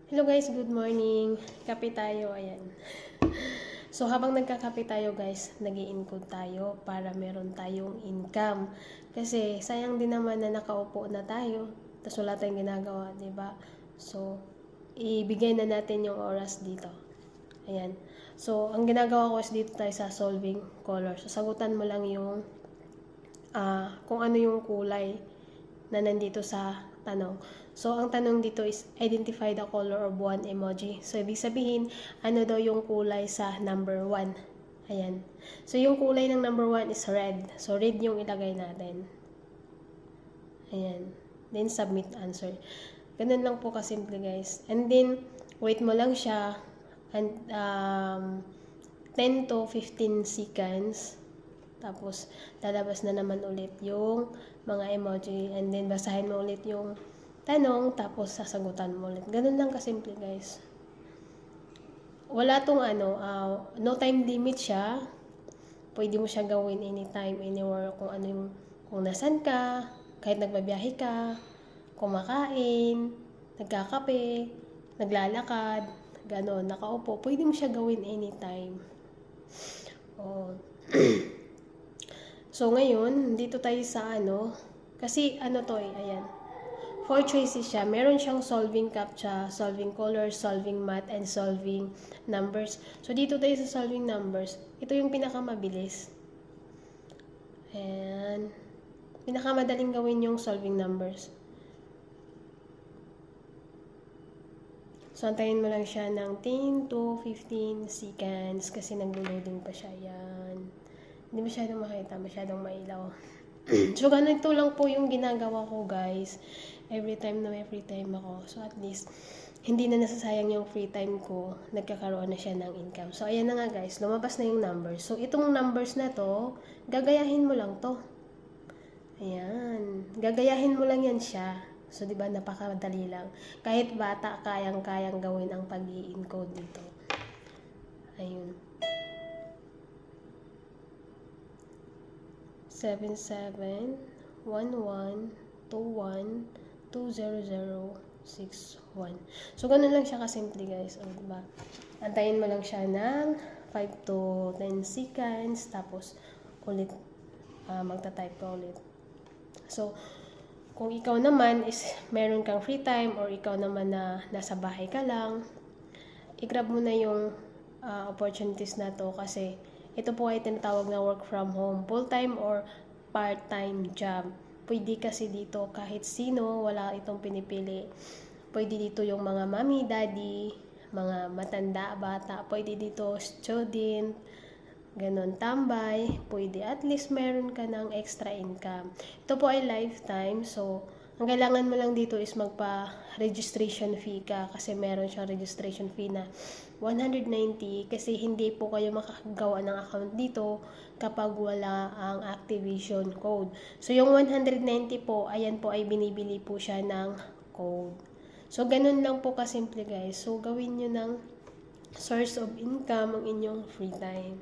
Hello guys, good morning. Kape tayo, ayan. So habang nagkakape tayo guys, nag-i-include tayo para meron tayong income. Kasi sayang din naman na nakaupo na tayo, tapos wala tayong ginagawa, 'di ba? So ibigay na natin yung oras dito. Ayan. So ang ginagawa ko is dito tayo sa solving colors. So sagutan mo lang yung kung ano yung kulay na nandito sa tanong. So, ang tanong dito is, identify the color of one emoji. So, ibig sabihin, ano daw yung kulay sa number 1. Ayan. So, yung kulay ng number 1 is red. So, red yung ilagay natin. Ayan. Then, submit answer. Ganun lang po kasimple, guys. And then, wait mo lang siya and 10 to 15 seconds. Tapos, lalabas na naman ulit yung mga emoji. And then, basahin mo ulit yung tanong. Tapos, sasagutan mo ulit. Ganun lang kasimple, guys. Wala tong no time limit siya. Pwede mo siya gawin anytime, anywhere. Kung ano yung, kung nasan ka, kahit nagbabiyahe ka, kumakain, nagkakape, naglalakad, gano'n, nakaupo. Pwede mo siya gawin anytime. Oh. So, ngayon, dito tayo sa kasi to ayan. 4 choices siya. Meron siyang solving CAPTCHA, solving colors, solving math, and solving numbers. So, dito tayo sa solving numbers. Ito yung pinakamabilis. And, pinakamadaling gawin yung solving numbers. So, antayin mo lang siya ng 10 to 15 seconds kasi nag-loading pa siya. Yan. Hindi masyadong makita, masyadong mailaw. So, ganito lang po yung ginagawa ko, guys. Every time na may free time ako. So, at least, hindi na nasasayang yung free time ko. Nagkakaroon na siya ng income. So, ayan na nga, guys. Lumabas na yung numbers. So, itong numbers na to, gagayahin mo lang to. Ayan. Gagayahin mo lang yan siya. So, di ba, napakadali lang. Kahit bata, kayang-kayang gawin ang pag-i-encode dito. Ayun. 771121200061. So, ganun lang siya kasimple, guys. O, diba? Antayin mo lang siya ng 5 to 10 seconds. Tapos, ulit, magta-type ka ulit. So, kung ikaw naman is meron kang free time or ikaw naman na nasa bahay ka lang, i-grab mo na yung opportunities na to kasi ito po ay tinatawag na work from home, full-time or part-time job. Pwede kasi dito kahit sino, wala itong pinipili. Pwede dito yung mga mommy, daddy, mga matanda, bata. Pwede dito student, ganun, tambay. Pwede at least meron ka ng extra income. Ito po ay lifetime, so ang kailangan mo lang dito is magpa-registration fee ka kasi meron siyang registration fee na 190 kasi hindi po kayo makakagawa ng account dito kapag wala ang activation code. So, yung 190 po, ayan po ay binibili po siya ng code. So, ganun lang po kasimple, guys. So, gawin nyo ng source of income ang inyong free time.